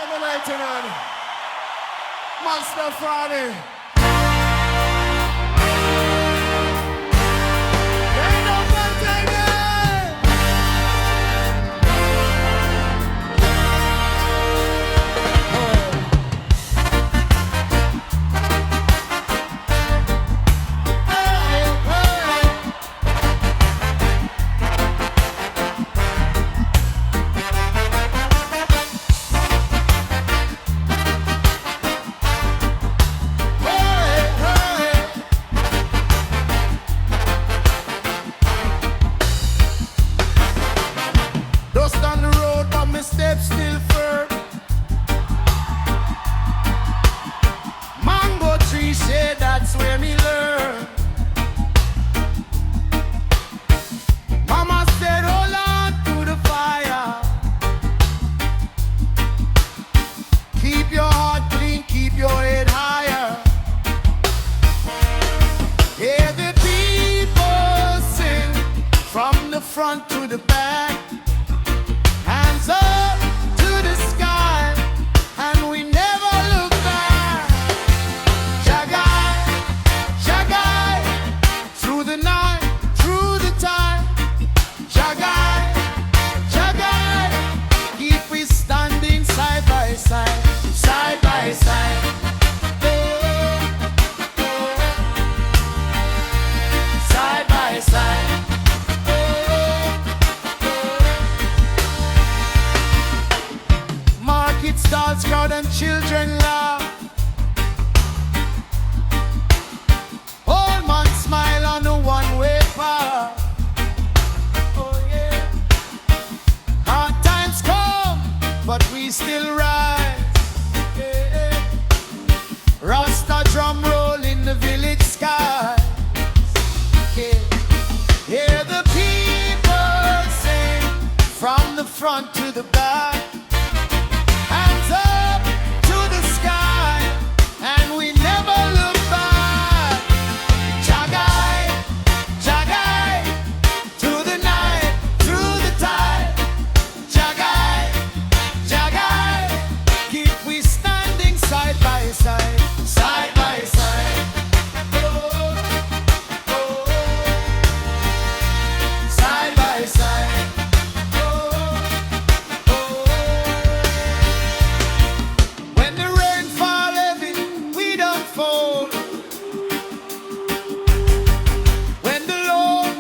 Emanating on Rastafari. Ain't no containing. Steps still firm. Mango tree shade, that's where me learn. Mama said, hold on to the fire. Keep your heart clean, keep your head higher. Hear the people sing from the front to the back. Hands up to the sky, and we never look back. Jagai, Jagai, through the night, through the time. Jagai, Jagai, keep we standing side by side, side by side. Side by side. Market stalls crowd and children laugh. Old man smile on the one-way path. Oh yeah. Hard times come, but we still rise. Yeah. Rasta drum roll in the village sky. Yeah. Hear the people sing from the front to the back. Hands up to the sky, and we never look back. Jagai, Jagai, through the night, through the tide. Jagai, Jagai, keep we standing side by side, side by side. Oh, oh, side by side. When the rain fall heavy, we don't fold. When the load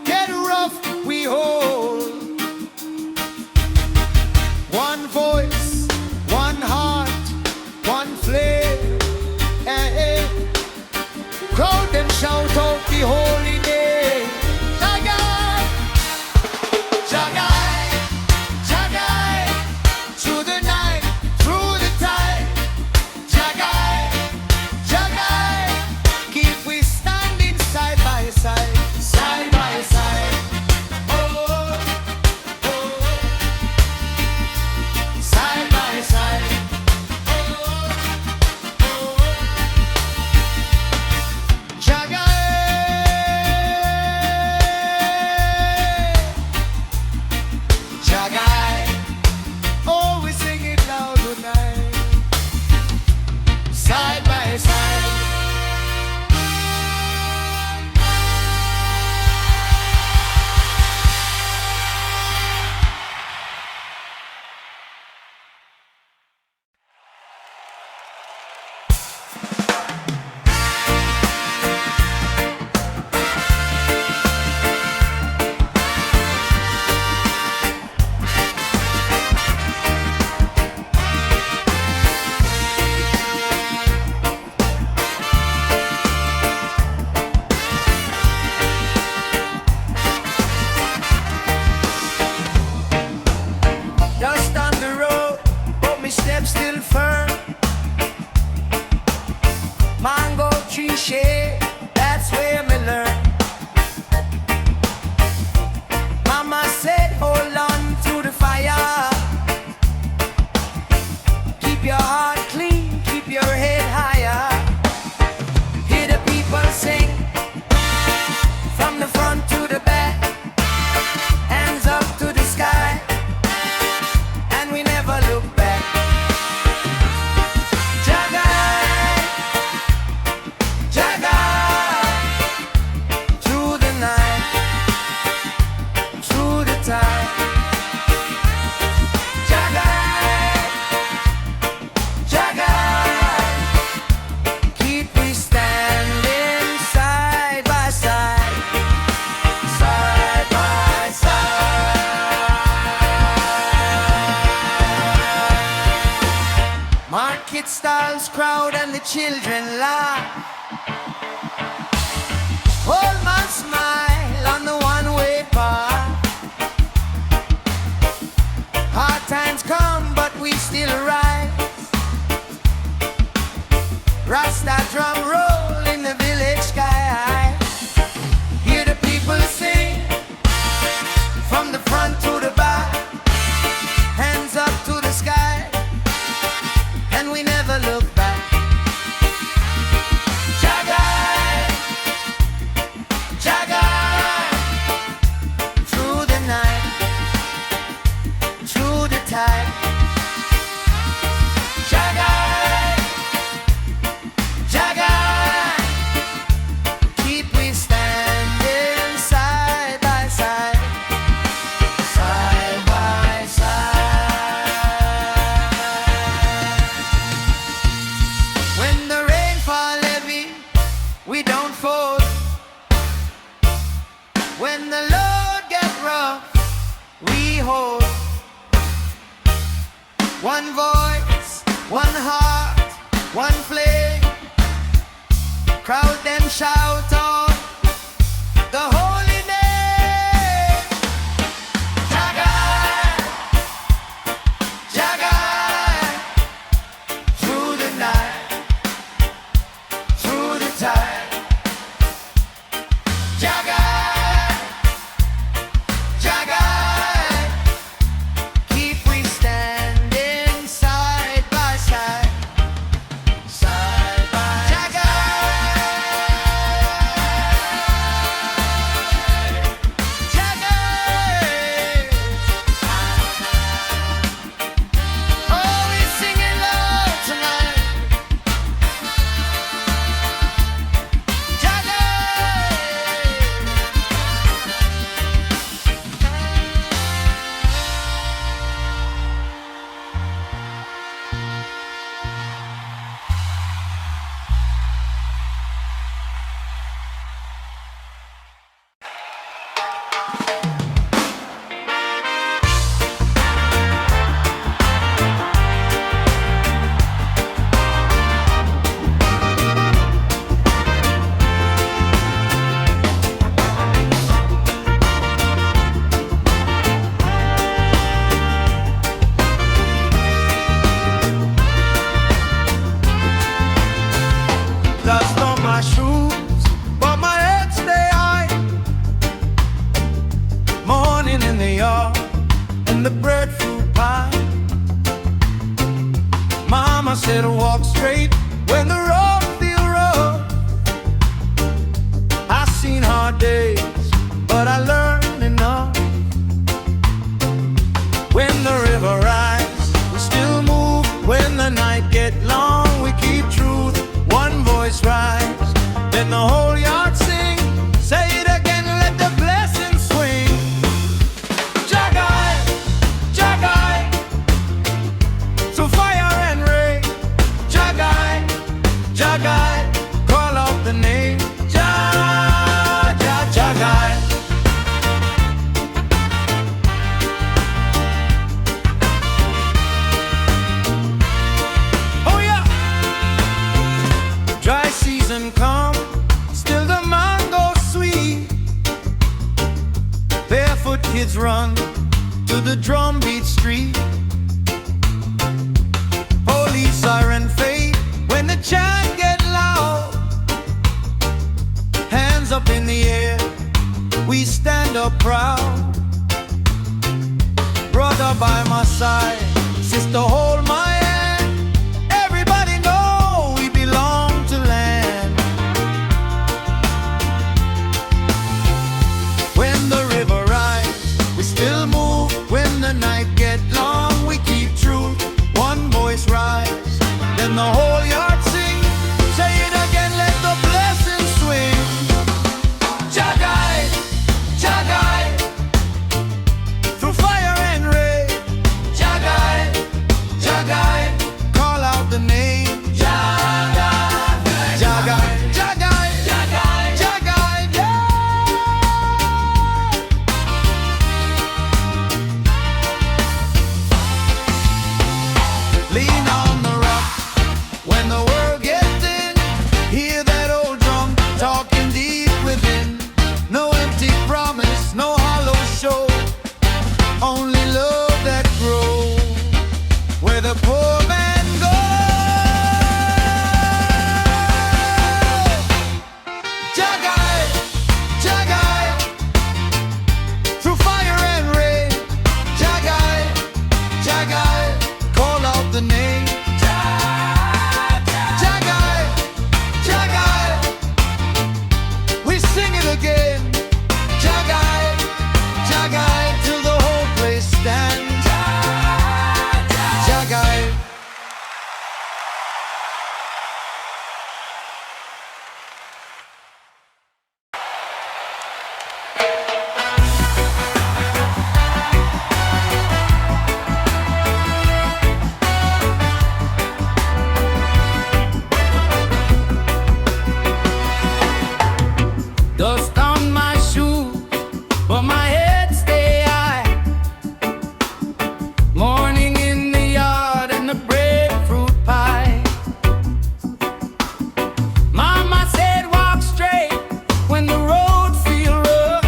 get rough, we hold. One voice, one heart, one flame. Eh, eh. Crowd and shout out the holy name. Jagai, Jagai, Jagai, through the night, through the tide. Jagai, Jagai, keep we standing side by side, side by side. Oh, oh, side by side. Oh, oh, Jagai, Jagai, oh we sing it loud tonight. Side by side. Dust on the road, but me steps still firm. Mango tree shade, that's where me learn. Mama said, hold on to the fire. Keep your heart clean, keep your head higher. Hear the people sing from the front to the back. Hands up to the sky, and we never look back. market stalls crowd and the children laugh. Hold my smile on the one-way path. Hard times come, but we still rise. Rasta drum roll in the village sky. Hear the people sing from the front to the back, hands up to the sky, and we never look back. Jagai, Jagai, through the night, through the tide. Jagai, Jagai, keep we standing side by side, side by side. When the rain fall heavy, we don't fold. When the load get rough, we hold. One voice, one heart, one flame. Crowd them shout out the holy name. Jagai, Jagai, through the night, through the tide. Jagai, Jagai, keep we standing side by side, side by Jagai, Jagai. Oh, we're singing loud tonight. Jagai. Dust on my shoes, but my head stay high. Morning in the yard, and the breadfruit pie. Mama said walk straight when the road feel rough. I seen hard days, but I learned enough. When the river rise, we still move. When the night get long, we keep truth. One voice rise, then the whole yard sing. Say it again, let the blessings swing. Jagai, Jagai, through fire and rain. Jagai, where the poor man goes. Jagai, Jagai, through fire and rain. Jagai, Jagai, call out the name. Jagai, Jagai, we sing it again. Jagai, Jagai, till the whole place stands. Jagai. Dust on my shoes, but my head stay high. Morning in the yard and the breadfruit pie. Mama said walk straight when the road feel rough.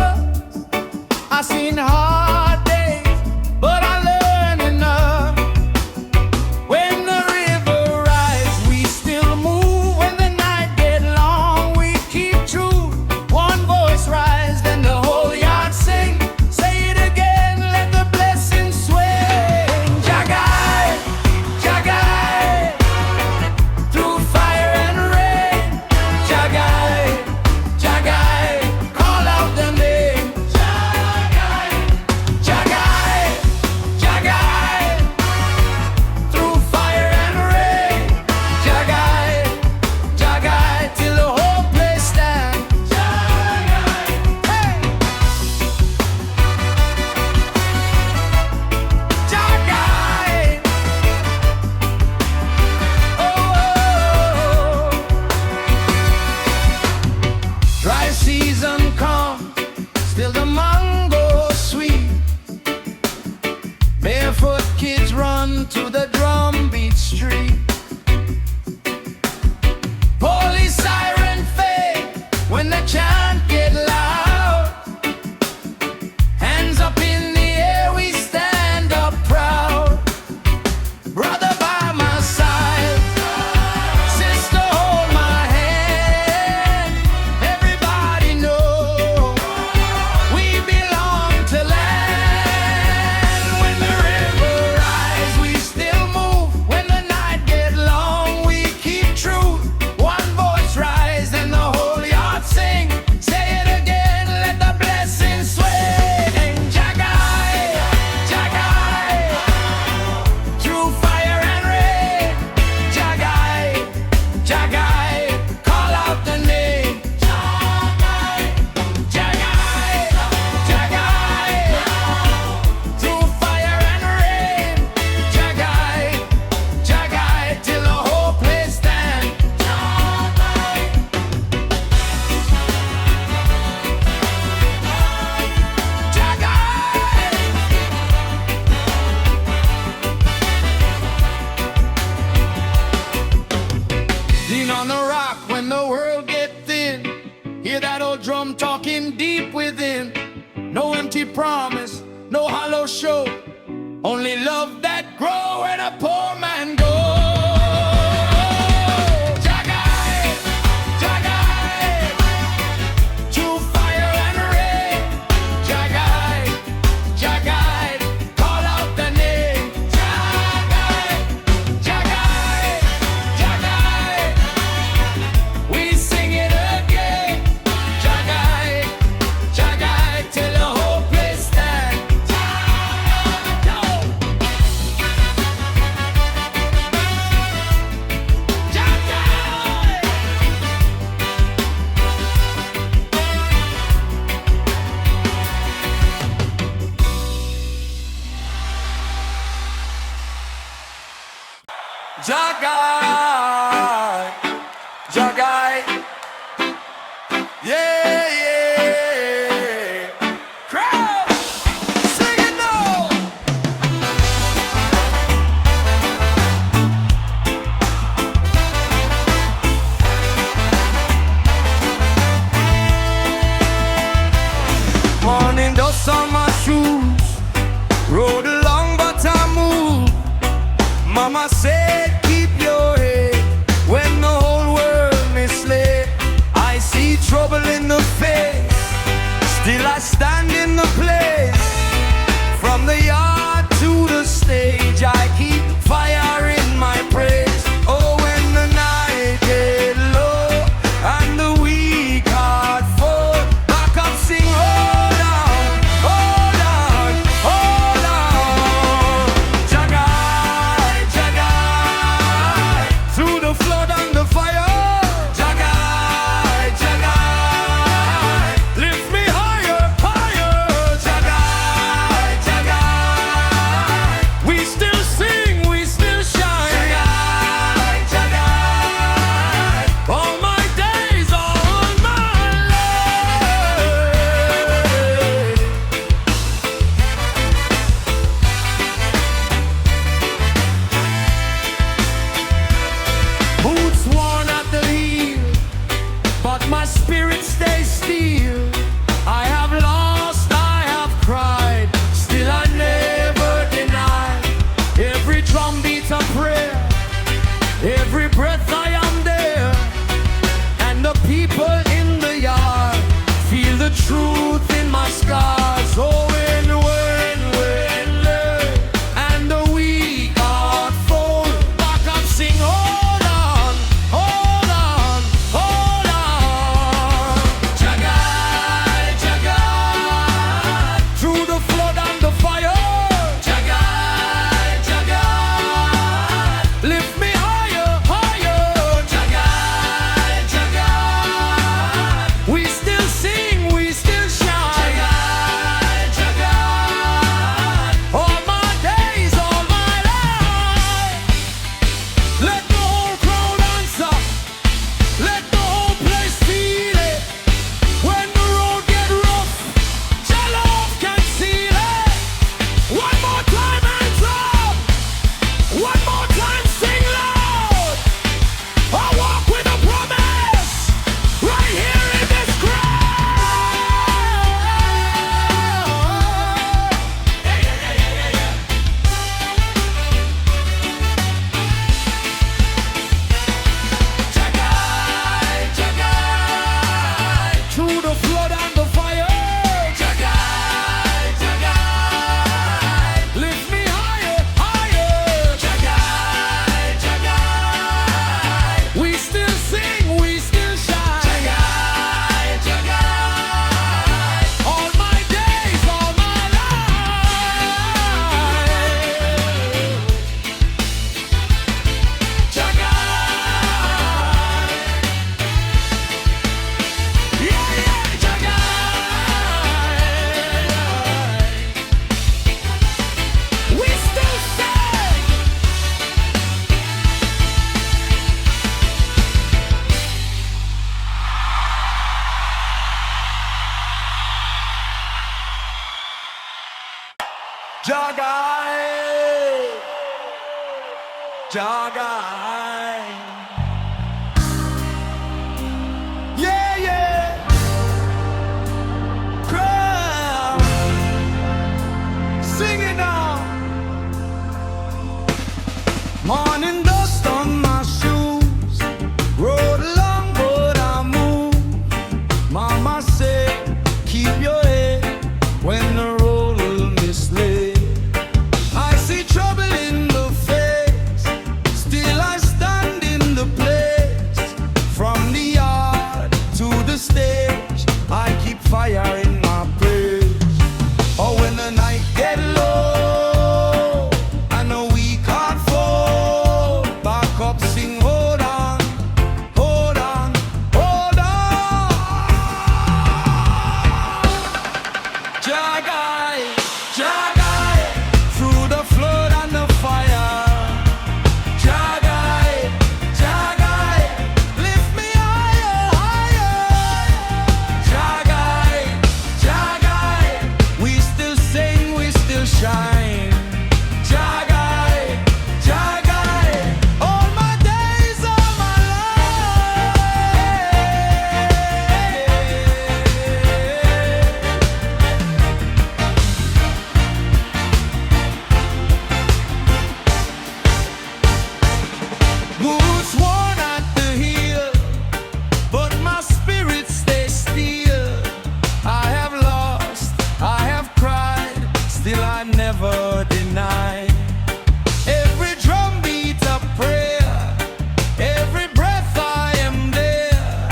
I seen hard days, but I learned enough. When the river rise, we still move. When the night get long, we keep true. One voice rise, then the whole yard sing. Say it again, let the blessings swing. Jagai, Jagai, through fire and rain. Jagai, Jagai, call out the name. Jagai, Jagai, Jagai, through fire and rain. Jagai, Jagai, till the whole place stands. Hey! Jagai! Oh, dry season come, still the mango sweet. Barefoot kids run to the drum beat street. Police siren fade when the chant get loud. Hands up in the air, we stand up proud. Brother by my side, sister hold my hand. Everybody know we belong to land. When the river rise, we still move. When the night get long, we keep true. One voice rise and the whole yard sing. Say it again, let the blessings swing. Jagai, Jagai, through fire and rain. Jagai, Jagai, call out the name. Jagai, Jagai, Jagai, through fire and rain. Jagai, Jagai, till the whole place stands. Jagai. Lean on the rock when the world get thin. Hear that old drum talking deep within. No empty promise, no hollow show. Only love that grow when a poor man goes. Jagai, Jagai, through fire and rain. Jagai, Jagai, call out the name. Jagai, Jagai, Jagai, we sing it again. Jagai, Jagai, till the whole place stands. Jagai, Jagai, yeah, yeah. Crowd, sing it now. Morning dust on my shoes, road along but I move. Mama said, keep your head when the whole world misled. I see trouble in the face, still I stand in the place. From the yard to the stage, I keep fire in my praise. Oh, when the night get low and the weak heart fall, back up sing, hold on, hold on, hold on. Jagai, Jagai, through the flood and the fire. Jagai, Jagai, lift me higher, higher. Jagai, Jagai, we still sing, we still shine. Jagai, Jagai, all my days, all my life. Boots worn at the heel, but my spirit stays still. I have lost, I have cried, still I never deny. Every drum beats a prayer, every breath I am there, and the people in the yard feel the truth in my scars. Oh, and the weak heart fall, back up sing, hold on, hold on, hold on. Jagai, Jagai, through the flood and the fire. Jagai, Jagai, lift me higher, higher. Jagai, Jagai, we still sing, we still shine. Jagai, Jagai, all my days, all my life. Let the whole crowd answer, let the whole place feel it. When the road get rough, your love can seal it. One more time, hands up. One more time, sing loud. I walk with a promise, right here in this crowd. Yeah, yeah, yeah, yeah, yeah, yeah. Jagai, Jagai, through the flood and the fire. Jagai, Jagai, lift me higher, higher. Jagai, Jagai, we still sing, we still shine. Jagai, Jagai, all my days, all my life. Jagai, yeah, yeah, Jagai, we still sing. Jagai, Jagai, yeah, yeah, crowd, sing it now. Morning dust on my shoes, road long but I move. Mama said, keep your head when the road will mislead. I see trouble in the face, still I stand in the place. From the yard to the stage, I keep fire in my praise. Oh, when the night get low and the weak heart fall, Boots worn at the heel, but my spirit stays still. I have lost, I have cried, still I never deny. Every drum beat a prayer, every breath I am there,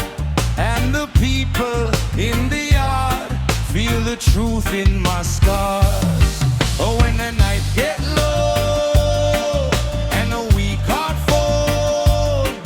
and the people in the yard feel the truth in my scars. Oh, when the night get low and the weak heart fold,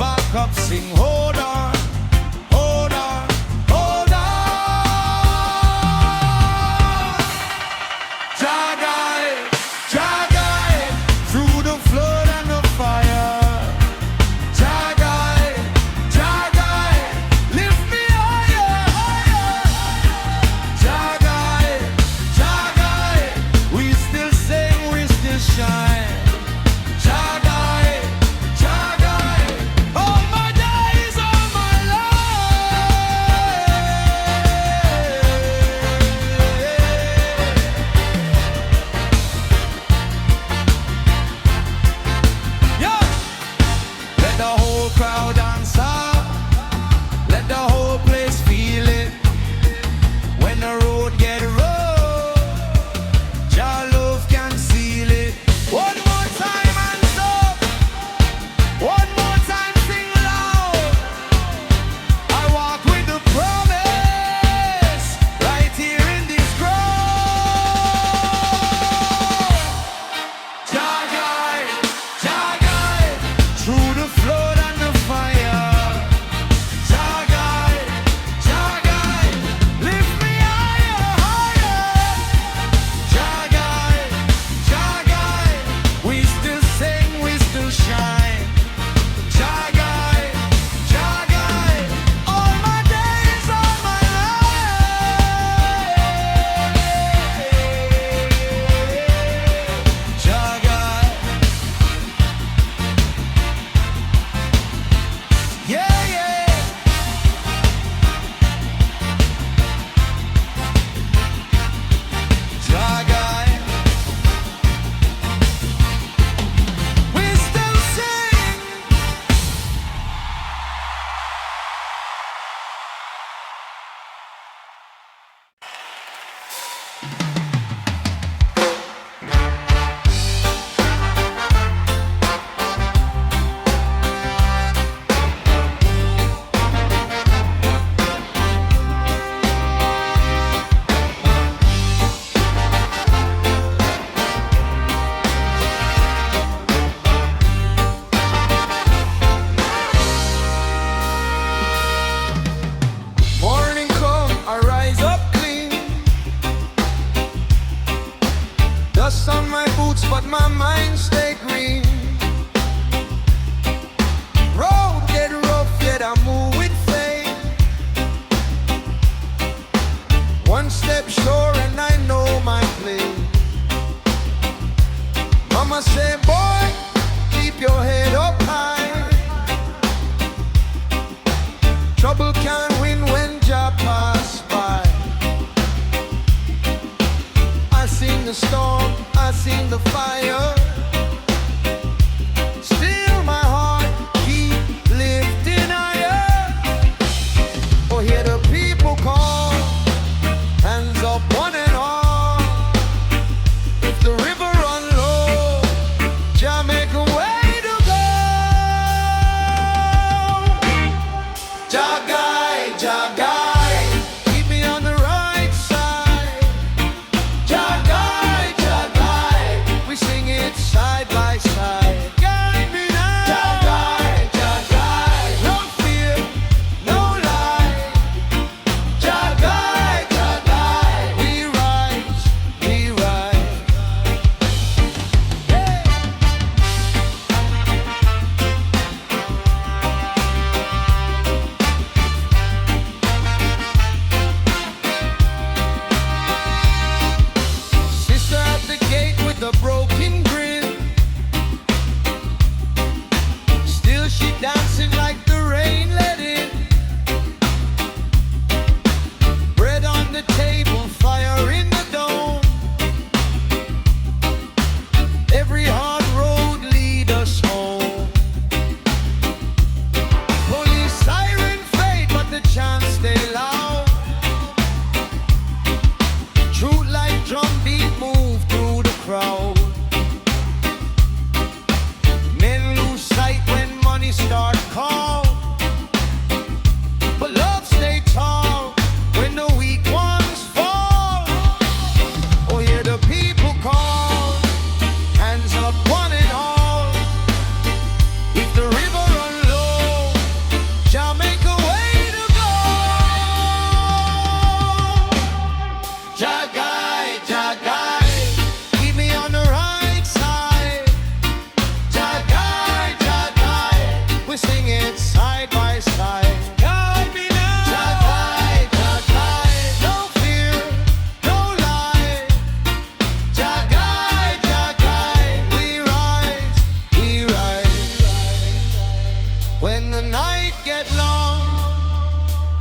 get long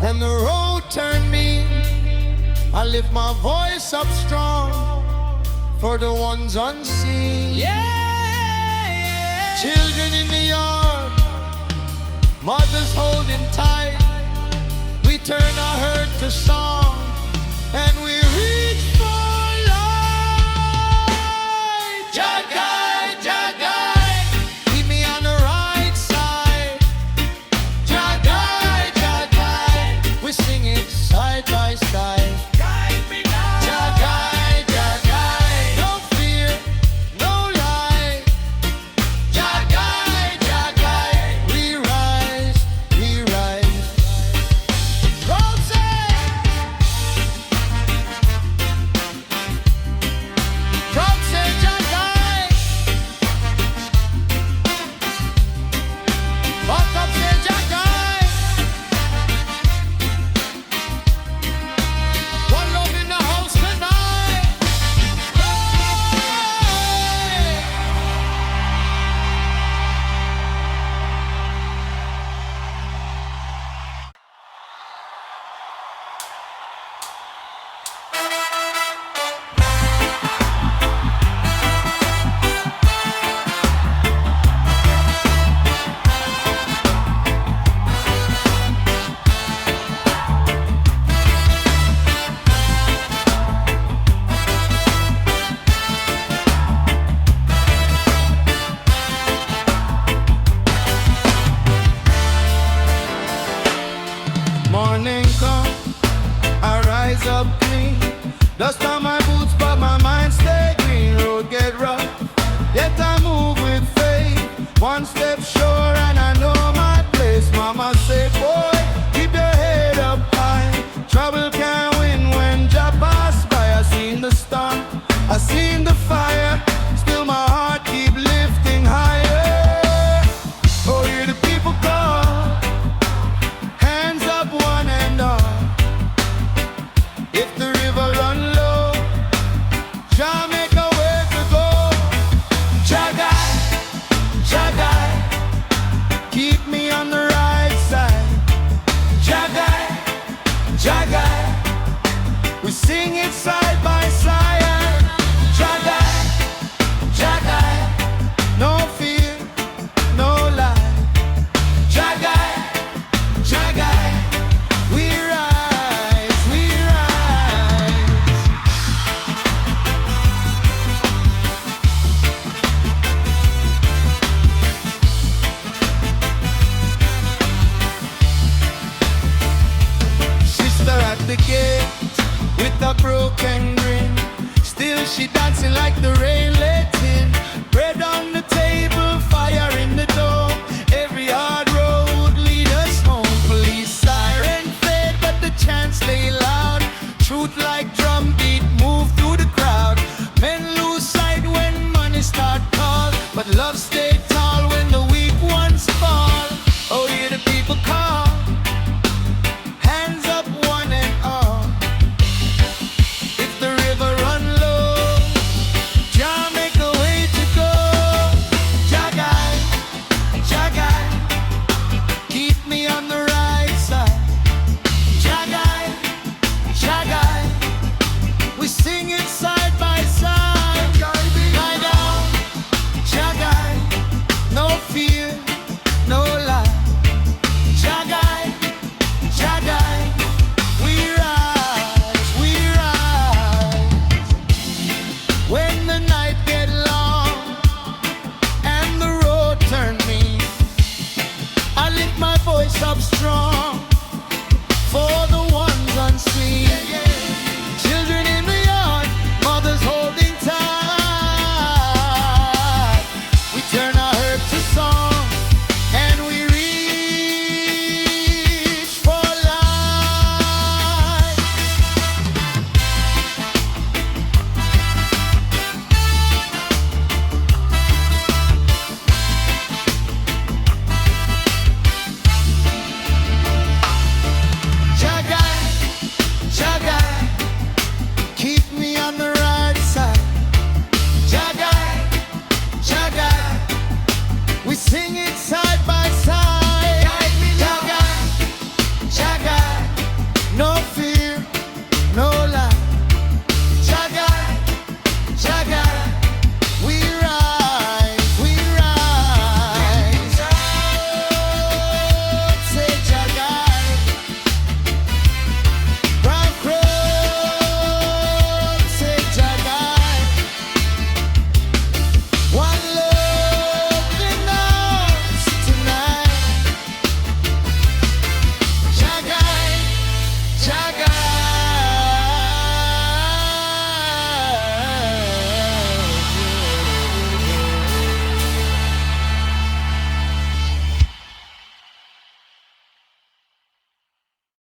and the road turn mean, I lift my voice up strong for the ones unseen. Yeah. Children in the yard, mothers holding tight, we turn our hurt to song and we reach for light. Jagai, Jagai, keep me on the right side. Jagai, Jagai, we sing it side by side. Guide me now. Jagai, Jagai, no fear, no lie. Jagai, Jagai, we rise, we rise. Roll say, drum say Jagai, back up say Jagai. One love in the house tonight. Hey. Morning come, I rise up clean. Dust on my boots, but my mind stay green. Road get rough, yet I move with faith. One step sure and I know my place. Mama say, boy, keep your head up high. Trouble can't win when Jah pass by. I seen the storm, I seen the fire. Still my heart keep lifting higher. Oh, hear the people call. Hands up one and all. If the river run low, Jah make a way to go. Jagai, Jagai, keep me on the right side. Jagai, Jagai, we sing it side by side. Jagai, Jagai, no fear, no lie. Jagai, Jagai, we rise, we rise. Sister at the gate with a broken grin, still she dancing like the rain let in. Bread on the table, fire in the door. Every hard road lead us home. Police siren fade, but the chants lay loud. Truth like drum beat move through the crowd. Men lose sight when money start call, but love stay tall when the weak ones fall. Oh, hear the people call. Hands up one and all. If the river run low, Jah make a way to go. Jagai, Jagai, keep me on the right side. Jagai, Jagai, we sing it side by side. Lie down, Jagai, no fear, no lie. Jagai, Jagai, we rise, we rise. When the night get long and the road turn mean, I lift my voice up strong for the ones unseen. Children in the yard, mothers holding tight. We turn our hurt to song and we reach for light. Jagai, Jagai, keep me on the right side. Jagai, Jagai, we sing it side by